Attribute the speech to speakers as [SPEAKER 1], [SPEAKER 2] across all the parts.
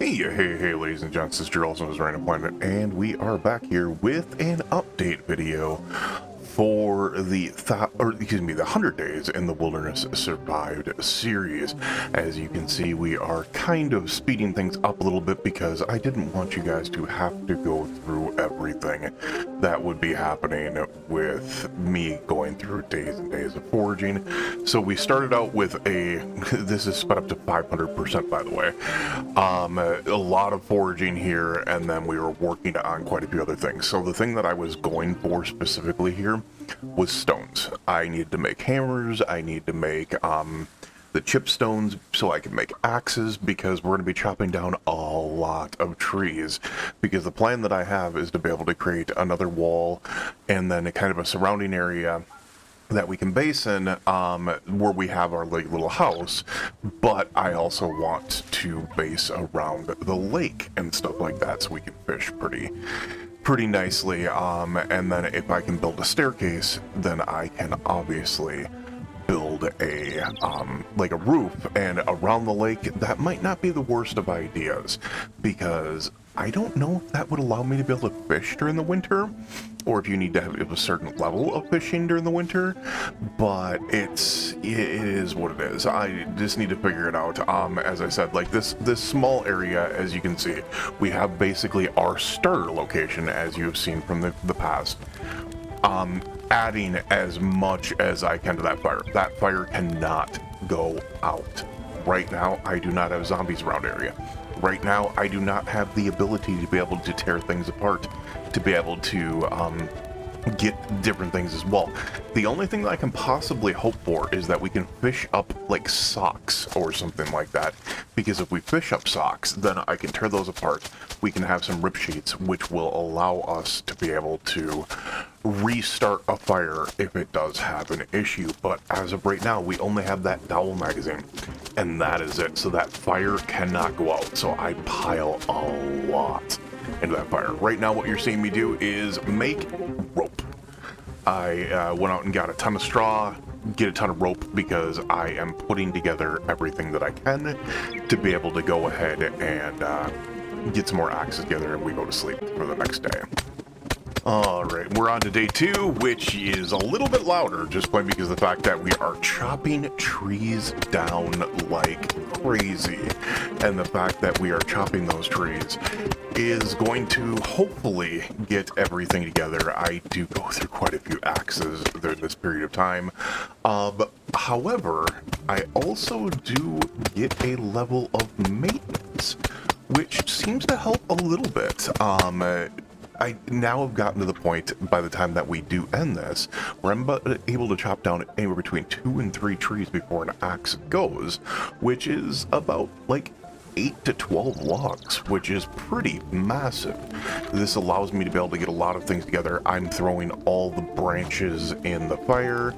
[SPEAKER 1] Hey, ladies and gents, this is Drew, also known as Random Planet, and we are back here with an update video for the 100 Days in the Wilderness Survived series. As you can see, we are kind of speeding things up a little bit because I didn't want you guys to have to go through everything that would be happening with me going through days and days of foraging. So we started out with this is sped up to 500% by the way, a lot of foraging here, and then we were working on quite a few other things. So the thing that I was going for specifically here was stones. I needed to make hammers, I need to make the chip stones so I can make axes, because we're going to be chopping down a lot of trees, because the plan that I have is to be able to create another wall and then a kind of a surrounding area that we can base in, where we have our little house, but I also want to base around the lake and stuff like that so we can fish pretty nicely, and then if I can build a staircase, then I can obviously build a roof and around the lake. That might not be the worst of ideas, because I don't know if that would allow me to be able to fish during the winter, or if you need to have a certain level of fishing during the winter, but it is what it is. I just need to figure it out. As I said, like this small area, as you can see, we have basically our starter location, as you have seen from the past. Adding as much as I can to that fire. That fire cannot go out. Right now, I do not have zombies around area. Right now, I do not have the ability to be able to tear things apart, to be able to get different things as well. The only thing that I can possibly hope for is that we can fish up like socks or something like that, because if we fish up socks, then I can tear those apart. We can have some rip sheets, which will allow us to be able to restart a fire if it does have an issue. But as of right now, we only have that dowel magazine, and that is it. So that fire cannot go out. So I pile a lot into that fire. Right now, what you're seeing me do is make rope. I went out and got a ton of straw, get a ton of rope, because I am putting together everything that I can to be able to go ahead and get some more axes together, and we go to sleep for the next day. Alright, we're on to day 2, which is a little bit louder, just plain because of the fact that we are chopping trees down like crazy. And the fact that we are chopping those trees is going to hopefully get everything together. I do go through quite a few axes during this period of time. However, I also do get a level of maintenance, which seems to help a little bit. I now have gotten to the point, by the time that we do end this, where I'm able to chop down anywhere between 2 and 3 trees before an axe goes, which is about like 8 to 12 logs, which is pretty massive. This allows me to be able to get a lot of things together. I'm throwing all the branches in the fire,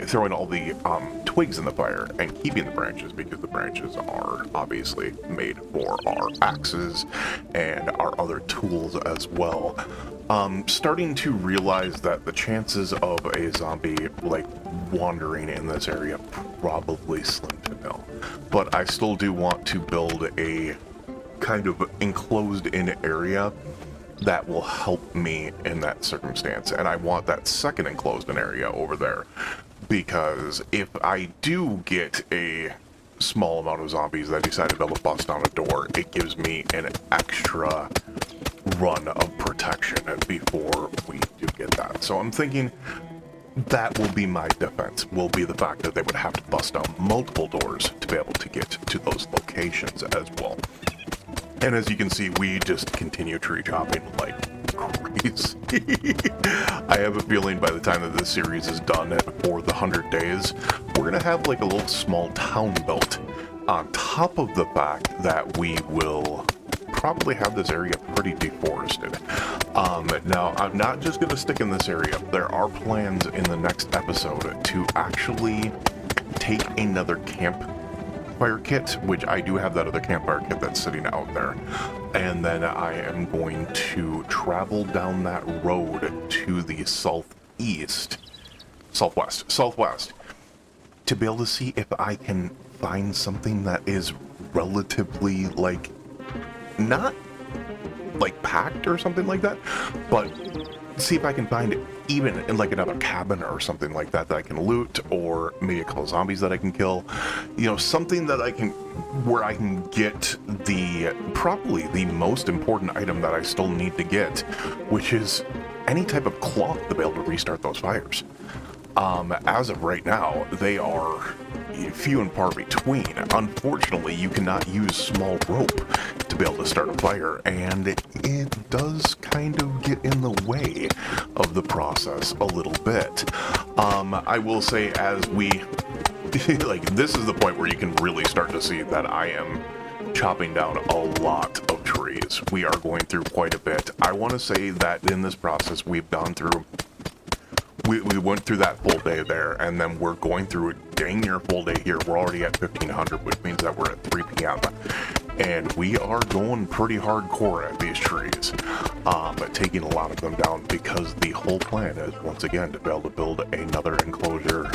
[SPEAKER 1] throwing all the twigs in the fire and keeping the branches, because the branches are obviously made for our axes and our other tools as well. Starting to realize that the chances of a zombie like wandering in this area probably slim to nil, but I still do want to build a kind of enclosed in area that will help me in that circumstance. And I want that second enclosed in area over there, because if I do get a small amount of zombies that decide to be able to bust down a door, it gives me an extra run of protection before we do get that. So I'm thinking that will be my defense, will be the fact that they would have to bust down multiple doors to be able to get to those locations as well. And as you can see, we just continue tree chopping like crazy. I have a feeling by the time that this series is done for the 100 days, we're going to have like a little small town built, on top of the fact that we will probably have this area pretty deforested. Now, I'm not just going to stick in this area. There are plans in the next episode to actually take another campfire kit, which I do have that other campfire kit that's sitting out there. And then I am going to travel down that road to the southwest, to be able to see if I can find something that is relatively, like, not like packed or something like that, but see if I can find even in like another cabin or something like that I can loot, or maybe a couple of zombies that I can kill, you know, something that I can, where I can get the, probably the most important item that I still need to get, which is any type of cloth to be able to restart those fires. As of right now, they are few and far between. Unfortunately, you cannot use small rope to be able to start a fire, and it does kind of get in the way of the process a little bit. I will say, as we, like, this is the point where you can really start to see that I am chopping down a lot of trees. We are going through quite a bit. I want to say that in this process, we've gone through, we went through that full day there, and then we're going through a dang near full day here. We're already at 1500, which means that we're at 3 p.m. And we are going pretty hardcore at these trees, taking a lot of them down, because the whole plan is, once again, to be able to build another enclosure,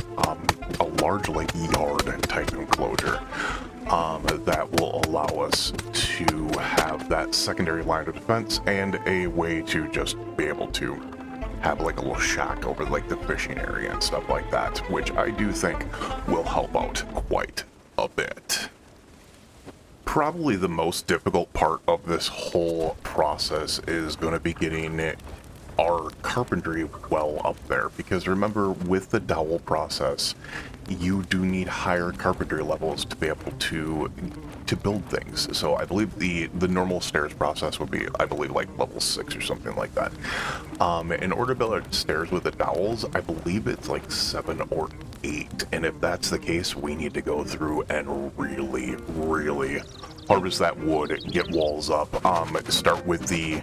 [SPEAKER 1] a large, like, yard type enclosure, that will allow us to have that secondary line of defense and a way to just be able to have like a little shack over like the fishing area and stuff like that, which I do think will help out quite a bit. Probably the most difficult part of this whole process is going to be getting our carpentry well up there, because remember, with the dowel process, you do need higher carpentry levels to be able to build things. So I believe the normal stairs process would be, I believe, like level 6 or something like that. In order to build stairs with the dowels, I believe it's like 7 or 8, and if that's the case, we need to go through and really harvest that wood, get walls up, start with the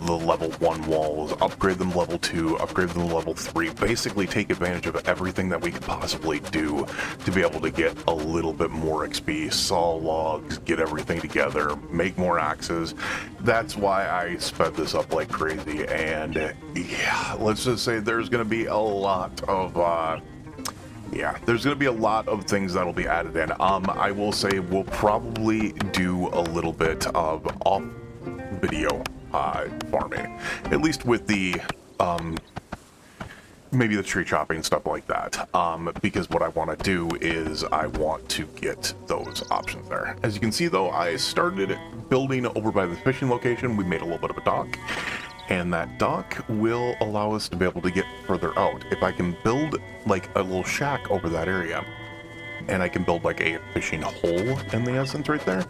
[SPEAKER 1] level 1 walls, upgrade them level 2, upgrade them level 3, basically take advantage of everything that we could possibly do to be able to get a little bit more XP, saw logs, get everything together, make more axes. That's why I sped this up like crazy, and yeah, let's just say there's going to be a lot of there's going to be a lot of things that'll be added in. I will say we'll probably do a little bit of off video farming, at least with the maybe the tree chopping and stuff like that, because what I want to do is I want to get those options there. As you can see, though, I started building over by the fishing location. We made a little bit of a dock, and that dock will allow us to be able to get further out. If I can build like a little shack over that area, and I can build like a fishing hole in the essence right there,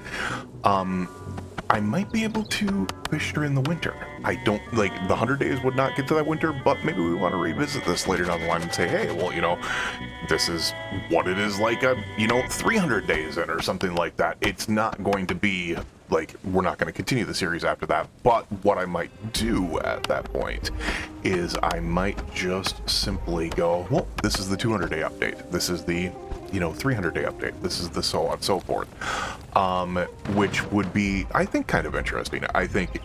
[SPEAKER 1] I might be able to fish during the winter. I don't, like, the 100 days would not get to that winter, but maybe we want to revisit this later down the line and say, hey, well, you know, this is what it is like, 300 days in or something like that. It's not going to be, like, we're not going to continue the series after that, but what I might do at that point is I might just simply go, well, this is the 200-day update. This is the 300-day update. This is the so on and so forth, which would be, I think, kind of interesting. I think,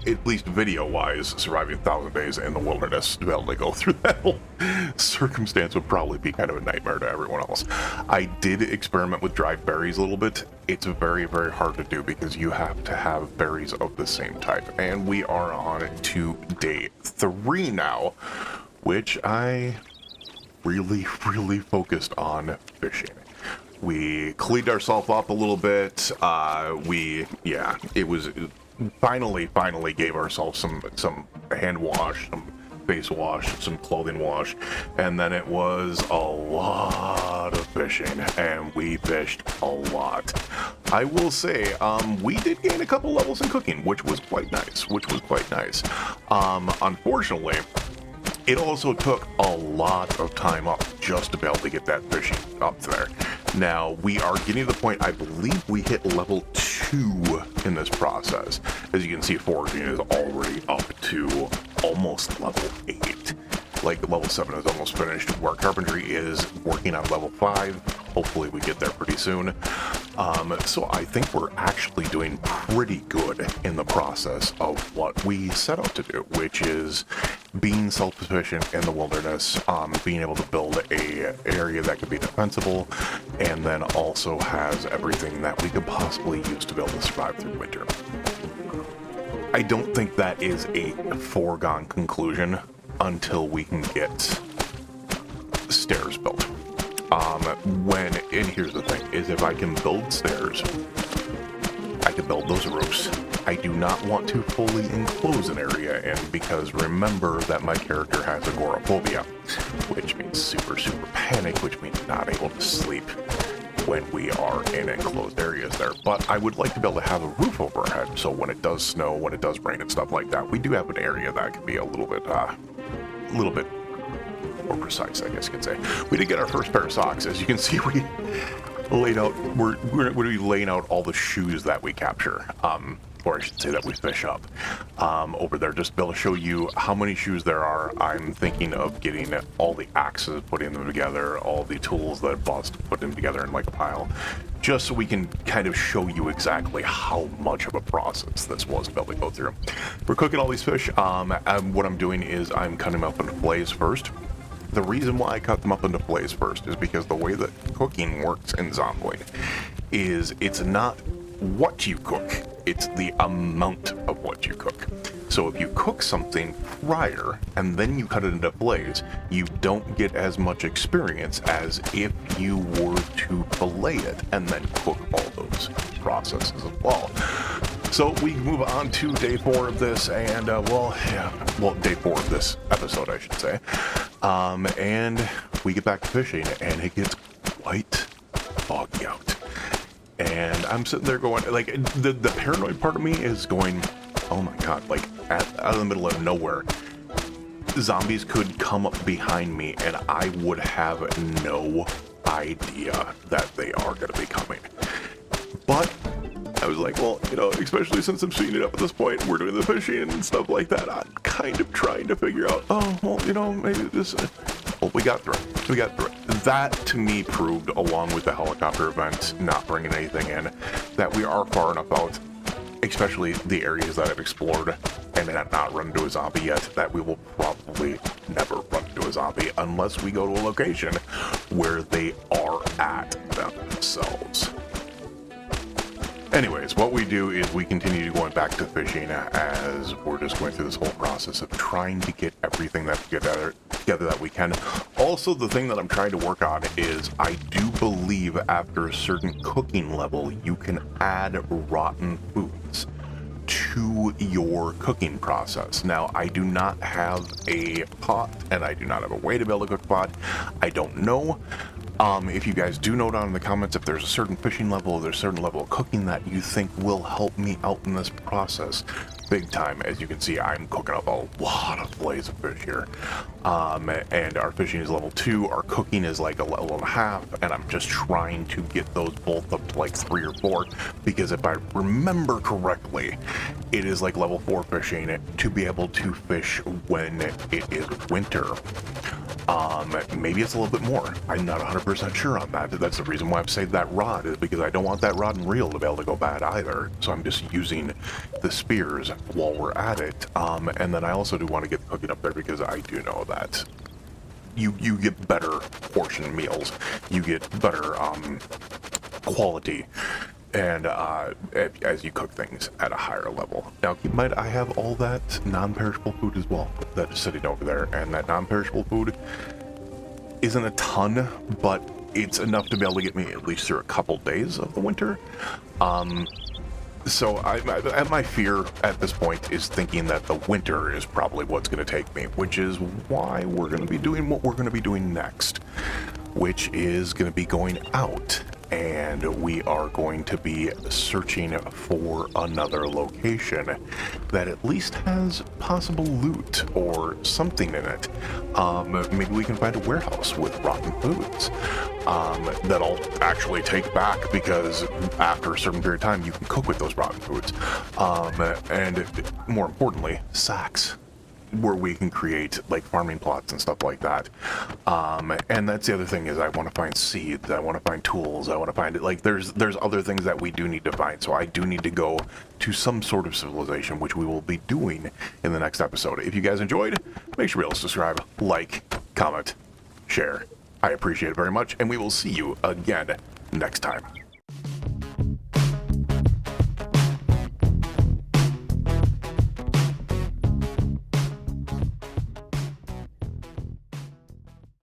[SPEAKER 1] at least video-wise, surviving 1,000 days in the wilderness to be able to go through that whole circumstance would probably be kind of a nightmare to everyone else. I did experiment with dried berries a little bit. It's very, very hard to do because you have to have berries of the same type, and we are on to day 3 now, which I really focused on fishing. We cleaned ourselves up a little bit. It was finally gave ourselves some hand wash, some face wash, some clothing wash, and then it was a lot of fishing, and we fished a lot. I will say, we did gain a couple levels in cooking, which was quite nice. Unfortunately, it also took a lot of time up just to be able to get that fishing up there. Now, we are getting to the point, I believe we hit level 2 in this process. As you can see, Foraging is already up to almost level 8. Like, level 7 is almost finished, where Carpentry is working on level 5. Hopefully we get there pretty soon. So I think we're actually doing pretty good in the process of what we set out to do, which is being self-sufficient in the wilderness, being able to build a area that could be defensible, and then also has everything that we could possibly use to be able to survive through winter. I don't think that is a foregone conclusion until we can get stairs built. And here's the thing, is if I can build stairs, I can build those roofs. I do not want to fully enclose an area in, because remember that my character has agoraphobia, which means super panic, which means not able to sleep when we are in enclosed areas there. But I would like to be able to have a roof over our head, so when it does snow, when it does rain and stuff like that, we do have an area that can be a little bit more precise, I guess you could say. We did get our first pair of socks. As you can see, we laid out, we're going to be laying out all the shoes that we capture, or I should say that we fish up, over there, just to be able to show you how many shoes there are. I'm thinking of getting all the axes, putting them together, all the tools that bust, put them together in like a pile, just so we can kind of show you exactly how much of a process this was to be able to go through. We're cooking all these fish. What I'm doing is I'm cutting them up into fillets first. The reason why I cut them up into fillets first is because the way that cooking works in Zomboid is it's not what you cook, it's the amount of what you cook. So if you cook something prior and then you cut it into fillets, you don't get as much experience as if you were to fillet it and then cook all those processes as well. So we move on to day 4 of this, and day 4 of this episode, I should say. And we get back to fishing, and it gets quite foggy out. And I'm sitting there going, like, the paranoid part of me is going, oh my god, like, out of the middle of nowhere, zombies could come up behind me, and I would have no idea that they are going to be coming. But I was like, well, especially since I'm seeing it up at this point, we're doing the fishing and stuff like that, I'm kind of trying to figure out, maybe this, we got through it. That, to me, proved, along with the helicopter event, not bringing anything in, that we are far enough out, especially the areas that I've explored, and not run into a zombie yet, that we will probably never run into a zombie unless we go to a location where they are at themselves. Anyways, what we do is we continue going back to fishing as we're just going through this whole process of trying to get everything together that we can. Also, the thing that I'm trying to work on is I do believe after a certain cooking level, you can add rotten foods to your cooking process. Now, I do not have a pot, and I do not have a way to be able to cook pot. I don't know. If you guys do know down in the comments if there's a certain fishing level or there's a certain level of cooking that you think will help me out in this process, big time. As you can see, I'm cooking up a lot of fillets of fish here. And our fishing is level 2, our cooking is like a level and a half, and I'm just trying to get those both up to like 3 or 4, because if I remember correctly, it is like level 4 fishing to be able to fish when it is winter. Maybe it's a little bit more. I'm not 100% sure on that. That's the reason why I've saved that rod, is because I don't want that rod and reel to be able to go bad either. So I'm just using the spears while we're at it. And then I also do want to get the cooking up there, because I do know that you get better portion meals. You get better quality, and as you cook things at a higher level. Now, keep in mind, I have all that non-perishable food as well that is sitting over there, and that non-perishable food isn't a ton, but it's enough to be able to get me at least through a couple days of the winter. So my fear at this point is thinking that the winter is probably what's going to take me, which is why we're going to be doing what we're going to be doing next, which is going to be going out, and we are going to be searching for another location that at least has possible loot or something in it. Maybe we can find a warehouse with rotten foods that I'll actually take back, because after a certain period of time you can cook with those rotten foods. And more importantly, sacks. where we can create like farming plots and stuff like that. And that's the other thing is I want to find seeds, I want to find tools, I want to find it like there's other things that we do need to find. So I do need to go to some sort of civilization, which we will be doing in the next episode. If you guys enjoyed, make sure to subscribe, like, comment, share. I appreciate it very much, and we will see you again next time.